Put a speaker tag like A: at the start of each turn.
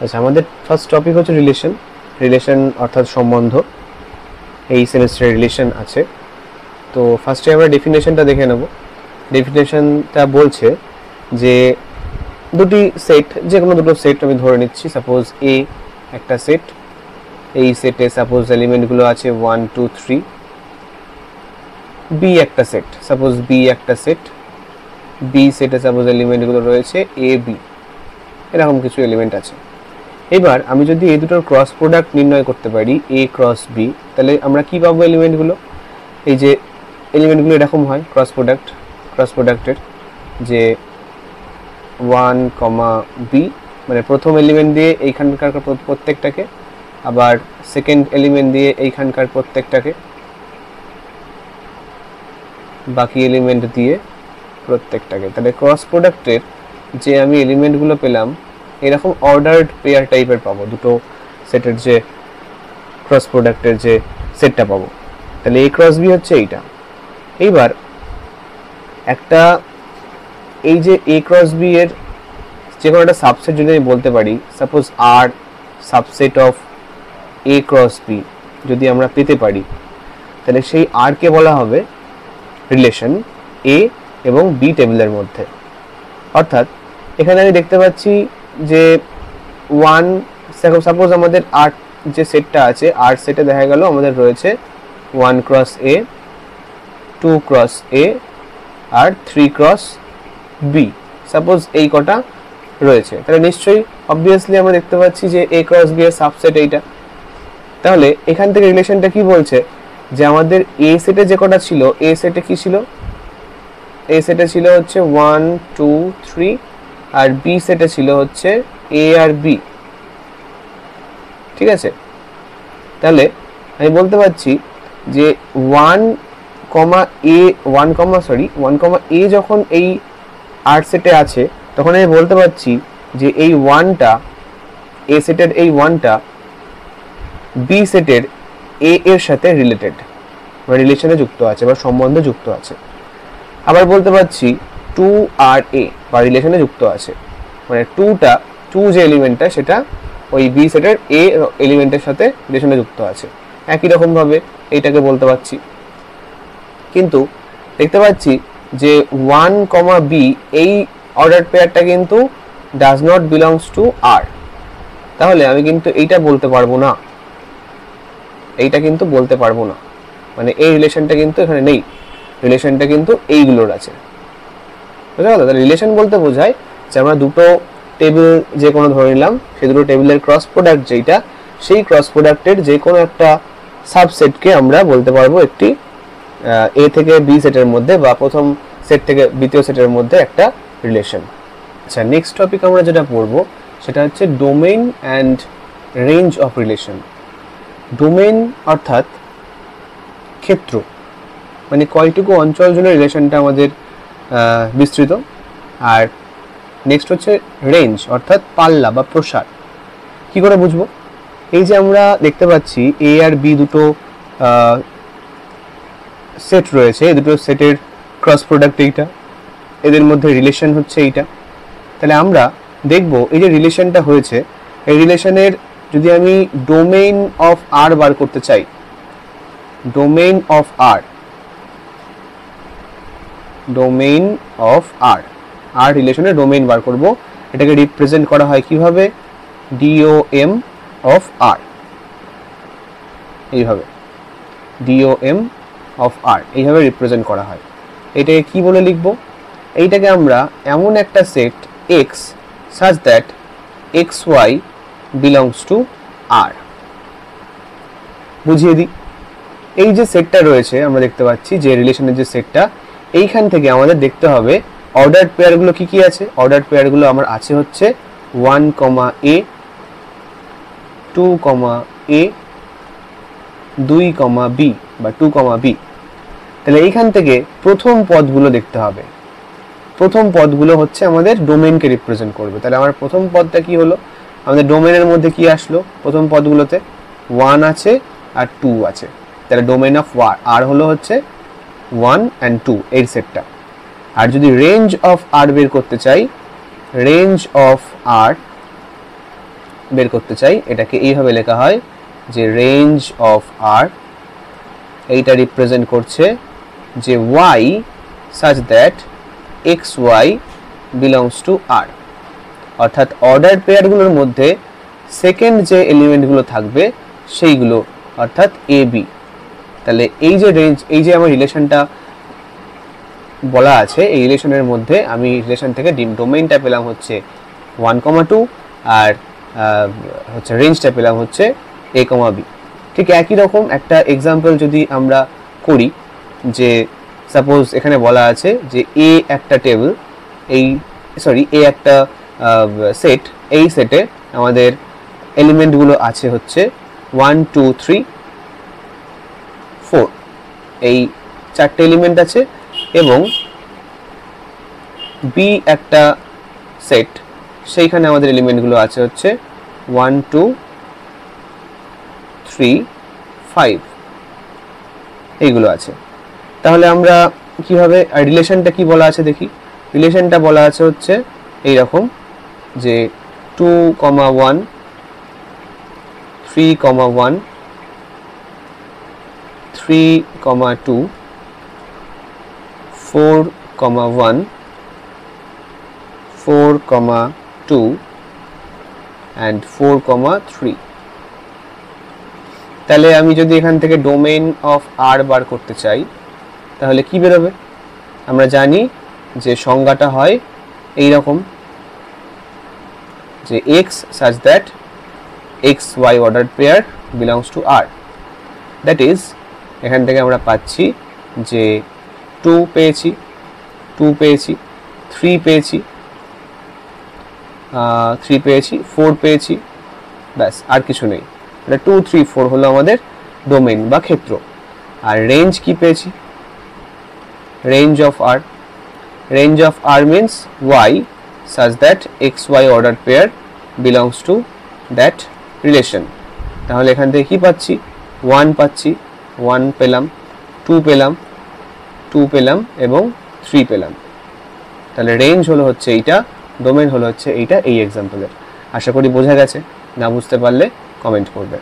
A: আচ্ছা, আমাদের first topic হচ্ছে রিলেশন অর্থাৎ সম্বন্ধ। এই সেমিস্টারে রিলেশন আছে। তো ফার্স্টে আমরা ডেফিনেশনটা দেখে নেব। ডেফিনেশনটা বলছে যে দুটি সেট, যে কোনো দুটো সেট আমি ধরে নিচ্ছি। সাপোজ এ একটা সেট, এই সেটে সাপোজ এলিমেন্টগুলো আছে 1 2 3। বি একটা সেট, সাপোজ বি একটা সেট, বি সেটে সাপোজ এলিমেন্টগুলো রয়েছে এ বি, এরকম কিছু এলিমেন্ট আছে। এবার আমি যদি এই দুটোর ক্রস প্রোডাক্ট নির্ণয় করতে পারি এ ক্রস বি, তাহলে আমরা কি পাবো? এলিমেন্টগুলো, এই যে এলিমেন্টগুলো এরকম হয় ক্রস প্রোডাক্টের যে 1, বি, মানে প্রথম এলিমেন্ট দিয়ে এইখানকার প্রত্যেকটাকে, আবার সেকেন্ড এলিমেন্ট দিয়ে এইখানকার প্রত্যেকটাকে, বাকি এলিমেন্ট দিয়ে প্রত্যেকটাকে। তাহলে ক্রস প্রোডাক্টের যে আমি এলিমেন্টগুলো পেলাম এরকম অর্ডার্ড পেয়ার টাইপের পাবো, দুটো সেটের যে ক্রস প্রোডাক্টের যে সেটটা পাবো। তাহলে এ ক্রস বি হচ্ছে এইটা। এইবার একটা এই যে এ ক্রস বি এর যে কোনো একটা সাবসেট যদি আমি বলতে পারি, suppose R subset of A cross B যদি আমরা পেতে পারি, তাহলে সেই আর কে বলা হবে রিলেশন এ এবং বি টেবিলের মধ্যে। অর্থাৎ এখানে আমি দেখতে পাচ্ছি যে সাপোজ আমাদের আর যে সেটটা আছে, আর সেটে দেখা গেল আমাদের রয়েছে 1 ক্রস এ, 2 ক্রস এ আর 3 ক্রস বি, সাপোজ এই কটা রয়েছে। তাহলে নিশ্চয়ই অবভিয়াসলি আমরা দেখতে পাচ্ছি যে এ ক্রস বি এর সাবসেট এইটা। তাহলে এখান থেকে রিলেশনটা কি বলছে যে আমাদের এ সেটে যে কটা ছিল, এ সেটে কি ছিল? এ সেটে ছিল হচ্ছে 1 2 3, আর বি সেটে ছিল হচ্ছে এ আর বি। ঠিক আছে, তাহলে আমি বলতে পারছি যে 1 এ যখন এই আর সেটে আছে, তখন আমি বলতে পারছি যে এই 1টা এ সেটের, এই 1টা বি সেটের এ এর সাথে রিলেটেড, মানে রিলেশনে যুক্ত আছে বা সম্বন্ধে যুক্ত আছে। আবার বলতে পারছি 2 আর এ বা রিলেশনে যুক্ত আছে, মানে 2 যে এলিমেন্টটা সেটা ওই বি সেটের এ এলিমেন্টের সাথে রিলেশনে যুক্ত আছে। একই রকম ভাবে এইটাকে বলতে পারছি। কিন্তু দেখতে পাচ্ছি যে 1, বি এই অর্ডার পেয়ারটা কিন্তু ডাজ নট বিলংস টু আর। তাহলে আমি কিন্তু এইটা বলতে পারবো না, মানে এই রিলেশনটা কিন্তু এখানে নেই, রিলেশনটা কিন্তু এইগুলোর আছে। বুঝতে পারলো? তাহলে রিলেশন বলতে বোঝায় যে আমরা দুটো টেবিল যে কোনো ধরে নিলাম, সেই দুটো টেবিলের ক্রস প্রোডাক্ট যেইটা, সেই ক্রস প্রোডাক্টের যে কোনো একটা সাবসেটকে আমরা বলতে পারবো একটি এ থেকে বি সেটের মধ্যে বা প্রথম সেট থেকে দ্বিতীয় সেটের মধ্যে একটা রিলেশন। আচ্ছা, নেক্সট টপিক আমরা যেটা পড়বো সেটা হচ্ছে domain and range of relation. Domain অর্থাৎ ক্ষেত্র, মানে কয়টুকু অঞ্চল জুড়ে রিলেশনটা আমাদের বিস্তৃত। আর নেক্সট হচ্ছে রেঞ্জ অর্থাৎ পাল্লা বা প্রসার। কি করে বুঝবো? এই যে আমরা দেখতে পাচ্ছি এ আর বি দুটো সেট রয়েছে, এই দুটো সেটের ক্রস প্রোডাক্ট এইটা, এদের মধ্যে রিলেশন হচ্ছে এইটা। তাহলে আমরা দেখব এই যে রিলেশনটা হয়েছে, এই রিলেশনের যদি আমি ডোমেইন অফ আর বার করতে চাই, ডোমেইন অফ আর রিলেশনের ডোমেইন বার করব। এটাকে রিপ্রেজেন্ট করা হয় কিভাবে? DOM অফ আর, এইভাবে DOM অফ আর এইভাবে রিপ্রেজেন্ট করা হয়। এটাকে কি বলে লিখব? এইটাকে আমরা এমন একটা set X such that XY belongs to R। বুঝিয়ে দিই, এই যে সেটটা রয়েছে আমরা দেখতে পাচ্ছি যে রিলেশনের যে সেটটা, এইখান থেকে আমাদের দেখতে হবে অর্ডার পেয়ারগুলো কি কি আছে। অর্ডার পেয়ারগুলো আমার আছে হচ্ছে 1, A, 2, A, 2, B বা 2, B। তাহলে এইখান থেকে প্রথম পদগুলো দেখতে হবে। প্রথম পদগুলো হচ্ছে আমাদের ডোমেইনকে রিপ্রেজেন্ট করবে। তাহলে আমার প্রথম পদটা কি হলো? আমাদের ডোমেইনের মধ্যে কি আসলো? প্রথম পদগুলোতে 1 আছে আর 2 আছে। তাহলে ডোমেইন অফ আর হলো হচ্ছে 1 and 2 এর সেটটা। আর যদি রেঞ্জ অফ আর বের করতে চাই, রেঞ্জ অফ আর বের করতে চাই এটাকে এইভাবে লেখা হয় যে রেঞ্জ অফ আর এইটা রিপ্রেজেন্ট করছে যে y such that xy belongs to r, অর্থাৎ অর্ডার পেয়ারগুলোর মধ্যে সেকেন্ড যে এলিমেন্টগুলো থাকবে সেইগুলো অর্থাৎ এ বি। তাহলে এই যে রেঞ্জ, এই যে আমার রিলেশনটা বলা আছে, এই রিলেশনের মধ্যে আমি রিলেশন থেকে ডোমেইনটা পেলাম হচ্ছে 1,2 আর হচ্ছে রেঞ্জটা পেলাম হচ্ছে a, b। ঠিক একই রকম একটা এক্সাম্পল যদি আমরা করি, যে সাপোজ এখানে বলা আছে যে এ একটা টেবিল, এ একটা সেট, এই সেটে আমাদের এলিমেন্টগুলো আছে হচ্ছে 1 2 3 4, এই 4টে এলিমেন্ট আছে, এবং বি একটা সেট, সেইখানে আমাদের এলিমেন্টগুলো আছে হচ্ছে 1 2 3 5, এইগুলো আছে। তাহলে আমরা কিভাবে রিলেশনটা কি বলা আছে দেখি। রিলেশনটা বলা আছে হচ্ছে এইরকম যে 2, 1 3, 1 3, 2 4, 1 4, 2 and 4, 3। তাহলে আমি যদি এখান থেকে ডোমেইন অফ আর বার করতে চাই তাহলে কি বেরোবে? আমরা জানি যে সংজ্ঞাটা হয় এই রকম যে x such that xy ordered pair belongs to R, that is এখান থেকে আমরা পাচ্ছি যে 2 পেয়েছি, 3 পেয়েছি, 4 পেয়েছি, ব্যাস আর কিছু নেই। এটা 2 3 4 হলো আমাদের ডোমেইন বা ক্ষেত্র। আর রেঞ্জ কি পেয়েছি? Range of R means y such that xy ordered pair belongs to that relation। তাহলে এখান থেকে কি পাচ্ছি? 1 পাচ্ছি, 1 পেলাম, 2 পেলাম, 2 পেলাম এবং 3 পেলাম। তাহলে রেঞ্জ হলো হচ্ছে এইটা, ডোমেইন হলো হচ্ছে এইটা এই এক্সাম্পলের। আশা করি বোঝা গেছে। না বুঝতে পারলে কমেন্ট করবে।